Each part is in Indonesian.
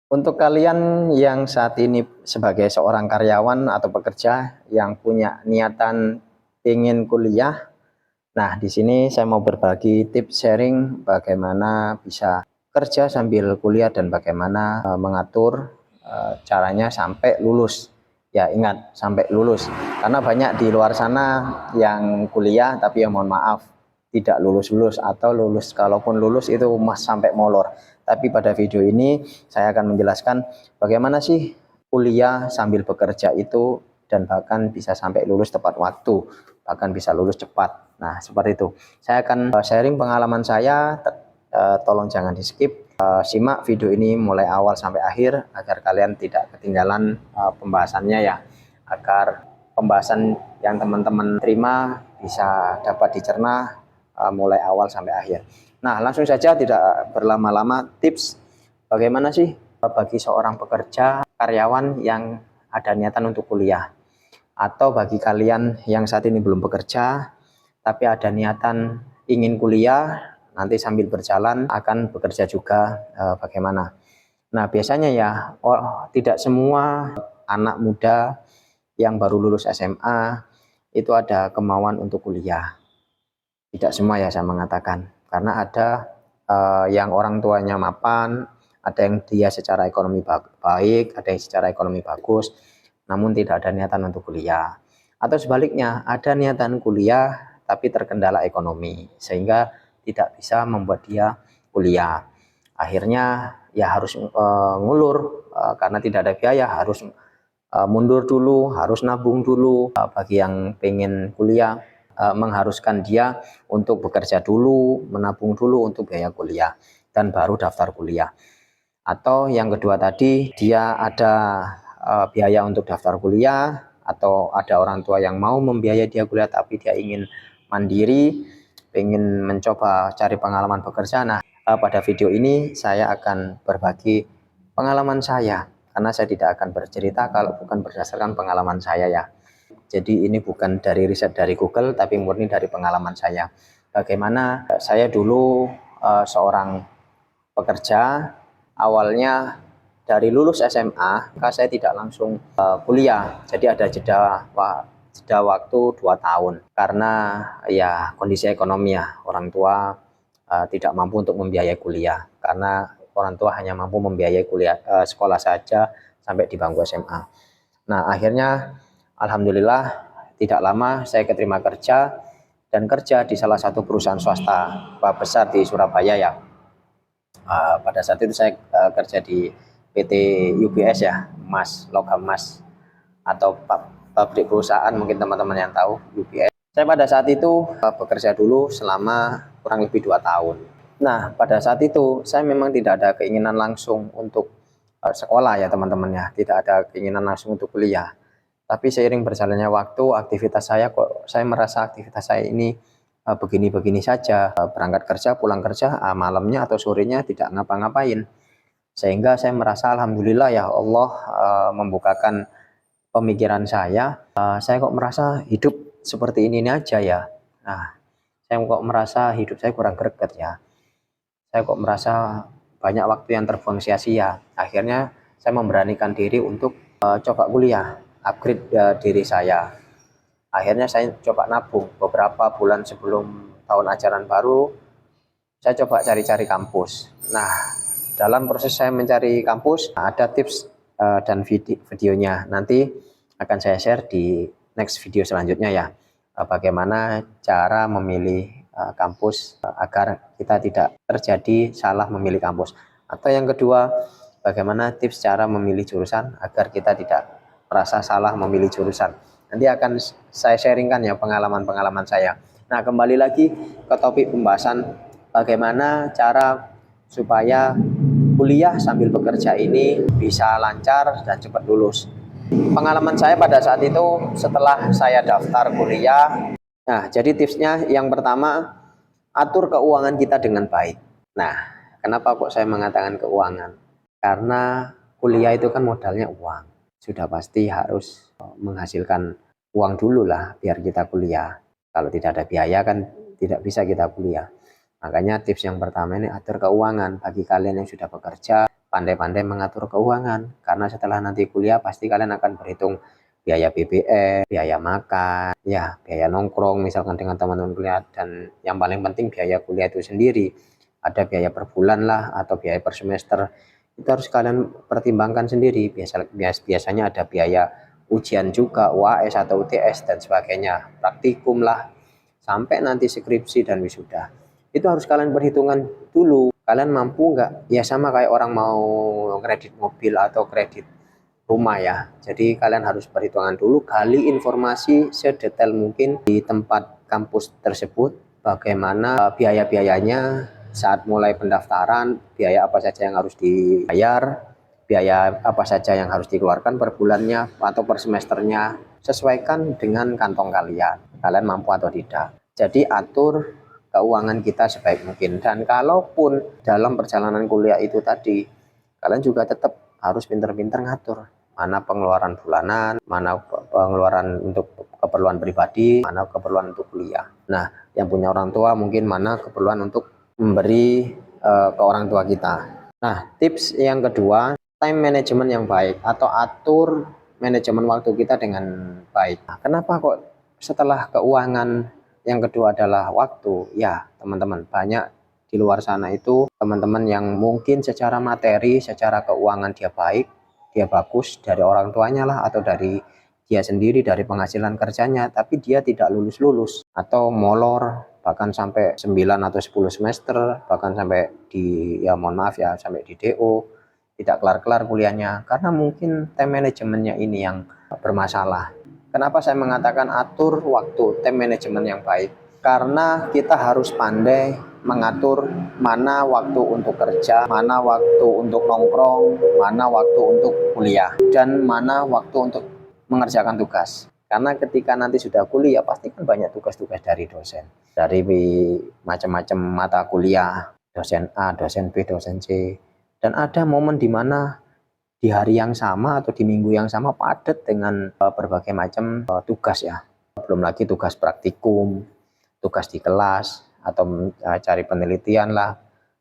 Untuk kalian yang saat ini sebagai seorang karyawan atau pekerja yang punya niatan ingin kuliah, nah di sini saya mau berbagi tips sharing bagaimana bisa kerja sambil kuliah dan bagaimana mengatur caranya sampai lulus. Ya ingat, sampai lulus. Karena banyak di luar sana yang kuliah tapi ya mohon maaf tidak lulus-lulus, atau lulus kalaupun lulus itu mas sampai molor. Tapi pada video ini saya akan menjelaskan bagaimana sih kuliah sambil bekerja itu, dan bahkan bisa sampai lulus tepat waktu, bahkan bisa lulus cepat. Nah seperti itu. Saya akan sharing pengalaman saya, tolong jangan di skip. Simak video ini mulai awal sampai akhir agar kalian tidak ketinggalan pembahasannya ya, agar pembahasan yang teman-teman terima bisa dapat dicerna mulai awal sampai akhir. Nah, langsung saja tidak berlama-lama, tips bagaimana sih bagi seorang pekerja, karyawan yang ada niatan untuk kuliah, atau bagi kalian yang saat ini belum bekerja tapi ada niatan ingin kuliah, nanti sambil berjalan akan bekerja juga, bagaimana. Nah, biasanya ya tidak semua anak muda yang baru lulus SMA itu ada kemauan untuk kuliah. Tidak semua ya saya mengatakan, karena ada yang orang tuanya mapan, ada yang dia secara ekonomi baik, ada yang secara ekonomi bagus, namun tidak ada niatan untuk kuliah. Atau sebaliknya, ada niatan kuliah tapi terkendala ekonomi, sehingga tidak bisa membuat dia kuliah. Akhirnya ya harus ngulur, karena tidak ada biaya, harus mundur dulu, harus nabung dulu. Bagi yang pengen kuliah, mengharuskan dia untuk bekerja dulu, menabung dulu untuk biaya kuliah, dan baru daftar kuliah. Atau yang kedua tadi, dia ada biaya untuk daftar kuliah, atau ada orang tua yang mau membiayai dia kuliah tapi dia ingin mandiri, ingin mencoba cari pengalaman bekerja. Nah, pada video ini saya akan berbagi pengalaman saya, karena saya tidak akan bercerita kalau bukan berdasarkan pengalaman saya ya. Jadi ini bukan dari riset dari Google, tapi murni dari pengalaman saya. Bagaimana saya dulu seorang pekerja, awalnya dari lulus SMA, maka saya tidak langsung kuliah. Jadi ada jeda waktu 2 tahun. Karena ya kondisi ekonomi ya, orang tua tidak mampu untuk membiayai kuliah. Karena orang tua hanya mampu membiayai kuliah sekolah saja sampai di bangku SMA. Nah akhirnya alhamdulillah tidak lama saya keterima kerja, dan kerja di salah satu perusahaan swasta besar di Surabaya ya. Pada saat itu saya kerja di PT UBS ya, Mas, Logam Mas, atau pabrik perusahaan, mungkin teman-teman yang tahu UBS. Saya pada saat itu bekerja dulu selama kurang lebih 2 tahun. Nah pada saat itu saya memang tidak ada keinginan langsung untuk sekolah ya teman-teman ya, tidak ada keinginan langsung untuk kuliah. Tapi seiring berjalannya waktu, aktivitas saya kok, saya merasa aktivitas saya ini begini-begini saja, berangkat kerja, pulang kerja, malamnya atau sorenya tidak ngapa-ngapain. Sehingga saya merasa alhamdulillah ya Allah membukakan pemikiran saya kok merasa hidup seperti ini aja ya. Nah, saya kok merasa hidup saya kurang greget ya. Saya kok merasa banyak waktu yang terbuang sia-sia. Akhirnya saya memberanikan diri untuk coba kuliah, upgrade diri saya. Akhirnya saya coba nabung beberapa bulan sebelum tahun ajaran baru, saya coba cari-cari kampus. Nah, dalam proses saya mencari kampus, ada tips dan videonya. Nanti akan saya share di next video selanjutnya ya. Bagaimana cara memilih kampus agar kita tidak terjadi salah memilih kampus. Atau yang kedua, bagaimana tips cara memilih jurusan agar kita tidak merasa salah memilih jurusan. Nanti akan saya sharingkan ya pengalaman-pengalaman saya. Nah, kembali lagi ke topik pembahasan bagaimana cara supaya kuliah sambil bekerja ini bisa lancar dan cepat lulus. Pengalaman saya pada saat itu setelah saya daftar kuliah, nah jadi tipsnya yang pertama, atur keuangan kita dengan baik. Nah, kenapa kok saya mengatakan keuangan? Karena kuliah itu kan modalnya uang. Sudah pasti harus menghasilkan uang dulu lah biar kita kuliah. Kalau tidak ada biaya kan tidak bisa kita kuliah. Makanya tips yang pertama ini atur keuangan. Bagi kalian yang sudah bekerja, pandai-pandai mengatur keuangan, karena setelah nanti kuliah pasti kalian akan berhitung biaya BBM, biaya makan, ya biaya nongkrong misalkan dengan teman-teman kuliah, dan yang paling penting biaya kuliah itu sendiri. Ada biaya per bulan lah atau biaya per semester, itu harus kalian pertimbangkan sendiri. Biasanya ada biaya ujian juga, UAS atau UTS dan sebagainya, praktikum lah, sampai nanti skripsi dan wisuda. Itu harus kalian perhitungkan dulu. Kalian mampu nggak? Ya sama kayak orang mau kredit mobil atau kredit rumah ya. Jadi kalian harus perhitungan dulu, gali informasi sedetail mungkin di tempat kampus tersebut, bagaimana biaya-biayanya saat mulai pendaftaran, biaya apa saja yang harus dibayar, biaya apa saja yang harus dikeluarkan per bulannya atau per semesternya, sesuaikan dengan kantong kalian. Kalian mampu atau tidak. Jadi atur keuangan kita sebaik mungkin. Dan kalaupun dalam perjalanan kuliah itu tadi, kalian juga tetap harus pinter-pinter ngatur mana pengeluaran bulanan, mana pengeluaran untuk keperluan pribadi, mana keperluan untuk kuliah. Nah, yang punya orang tua mungkin mana keperluan untuk memberi ke orang tua kita. Nah, tips yang kedua, time management yang baik atau atur manajemen waktu kita dengan baik. Nah, kenapa kok setelah keuangan yang kedua adalah waktu? Ya, teman-teman, banyak di luar sana itu teman-teman yang mungkin secara materi, secara keuangan dia baik, dia bagus dari orang tuanya lah atau dari dia sendiri, dari penghasilan kerjanya, tapi dia tidak lulus-lulus atau molor, bahkan sampai 9 atau 10 semester, bahkan sampai di, ya mohon maaf ya, sampai di DO, tidak kelar-kelar kuliahnya, karena mungkin time manajemennya ini yang bermasalah. Kenapa saya mengatakan atur waktu, time management yang baik? Karena kita harus pandai mengatur mana waktu untuk kerja, mana waktu untuk nongkrong, mana waktu untuk kuliah, dan mana waktu untuk mengerjakan tugas. Karena ketika nanti sudah kuliah, pasti kan banyak tugas-tugas dari dosen. Dari macam-macam mata kuliah, dosen A, dosen B, dosen C. Dan ada momen di mana di hari yang sama atau di minggu yang sama padat dengan berbagai macam tugas ya. Belum lagi tugas praktikum, tugas di kelas, atau cari penelitian lah,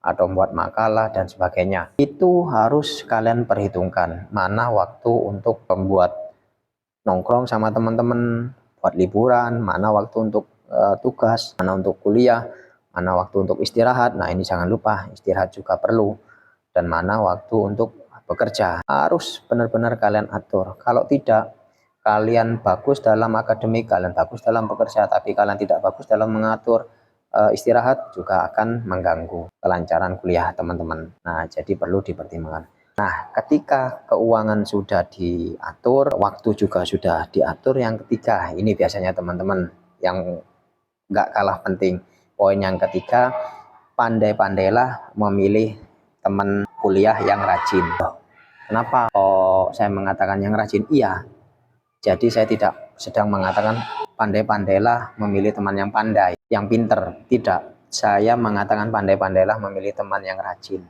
atau membuat makalah dan sebagainya. Itu harus kalian perhitungkan mana waktu untuk membuat nongkrong sama teman-teman, buat liburan, mana waktu untuk tugas, mana untuk kuliah, mana waktu untuk istirahat. Nah, ini jangan lupa, istirahat juga perlu. Dan mana waktu untuk bekerja. Harus benar-benar kalian atur. Kalau tidak, kalian bagus dalam akademik, kalian bagus dalam bekerja, tapi kalian tidak bagus dalam mengatur istirahat, juga akan mengganggu kelancaran kuliah teman-teman. Nah, jadi perlu dipertimbangkan. Nah, ketika keuangan sudah diatur, waktu juga sudah diatur. Yang ketiga, ini biasanya teman-teman yang nggak kalah penting. Poin yang ketiga, pandai-pandailah memilih teman kuliah yang rajin. Kenapa saya mengatakan yang rajin? Iya, jadi saya tidak sedang mengatakan pandai-pandailah memilih teman yang pandai, yang pinter. Tidak, saya mengatakan pandai-pandailah memilih teman yang rajin.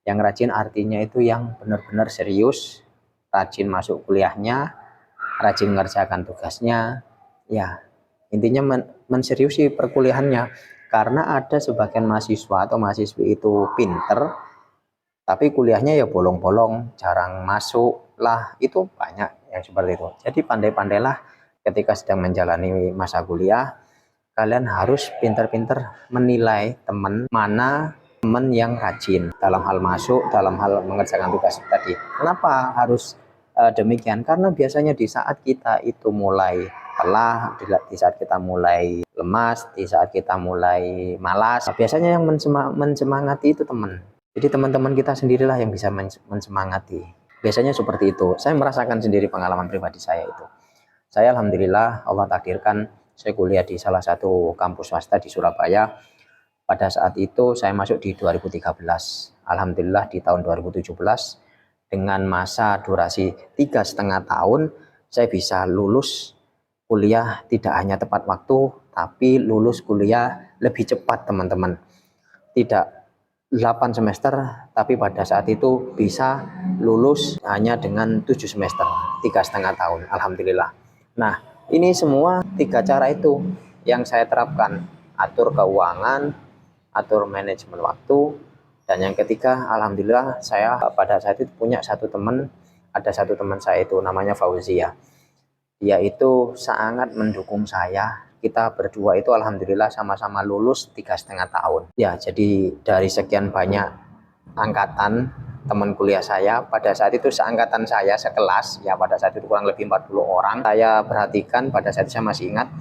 Yang rajin artinya itu yang benar-benar serius, rajin masuk kuliahnya, rajin mengerjakan tugasnya. Ya, intinya menseriusi perkuliahannya. Karena ada sebagian mahasiswa atau mahasiswi itu pinter, tapi kuliahnya ya bolong-bolong, jarang masuk lah, itu banyak yang seperti itu. Jadi pandai-pandailah ketika sedang menjalani masa kuliah, kalian harus pinter-pinter menilai teman mana teman yang rajin dalam hal masuk, dalam hal mengerjakan tugas tadi. Kenapa harus demikian? Karena biasanya di saat kita itu mulai lelah, di saat kita mulai lemas, di saat kita mulai malas, biasanya yang mensemangati itu teman. Jadi teman-teman kita sendirilah yang bisa mensemangati. Biasanya seperti itu. Saya merasakan sendiri pengalaman pribadi saya itu. Saya alhamdulillah Allah takdirkan saya kuliah di salah satu kampus swasta di Surabaya. Pada saat itu saya masuk di 2013. Alhamdulillah di tahun 2017 dengan masa durasi 3,5 tahun saya bisa lulus kuliah tidak hanya tepat waktu, tapi lulus kuliah lebih cepat teman-teman. Tidak 8 semester, tapi pada saat itu bisa lulus hanya dengan 7 semester, 3,5 tahun, alhamdulillah. Nah, ini semua 3 cara itu yang saya terapkan. Atur keuangan, atur manajemen waktu, Dan yang ketiga, alhamdulillah saya pada saat itu punya ada satu teman saya itu namanya Fauzia. Dia itu sangat mendukung saya. Kita berdua itu alhamdulillah sama-sama lulus 3,5 tahun. Ya, jadi dari sekian banyak angkatan teman kuliah saya, pada saat itu seangkatan saya sekelas, ya pada saat itu kurang lebih 40 orang. Saya perhatikan pada saat saya masih ingat,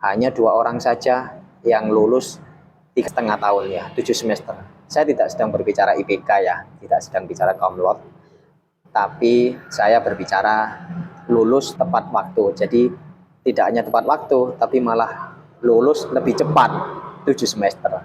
hanya 2 orang saja yang lulus 3,5 tahun, ya 7 semester. Saya tidak sedang berbicara IPK ya, tidak sedang bicara cum laude, tapi saya berbicara lulus tepat waktu. Jadi tidak hanya tepat waktu, tapi malah lulus lebih cepat 7 semester.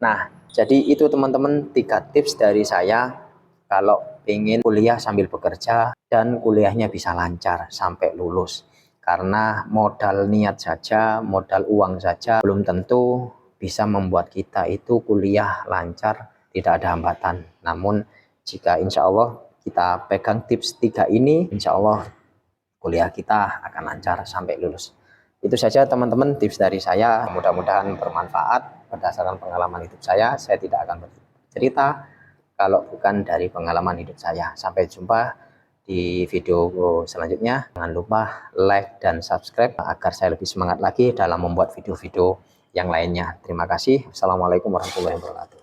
Nah, jadi itu teman-teman 3 tips dari saya kalau ingin kuliah sambil bekerja dan kuliahnya bisa lancar sampai lulus. Karena modal niat saja, modal uang saja belum tentu bisa membuat kita itu kuliah lancar, tidak ada hambatan. Namun jika insya Allah kita pegang tips 3 ini, insya Allah kuliah kita akan lancar sampai lulus. Itu saja teman-teman tips dari saya, mudah-mudahan bermanfaat berdasarkan pengalaman hidup saya. Saya tidak akan bercerita kalau bukan dari pengalaman hidup saya. Sampai jumpa di video selanjutnya. Jangan lupa like dan subscribe agar saya lebih semangat lagi dalam membuat video-video yang lainnya. Terima kasih. Assalamualaikum warahmatullahi wabarakatuh.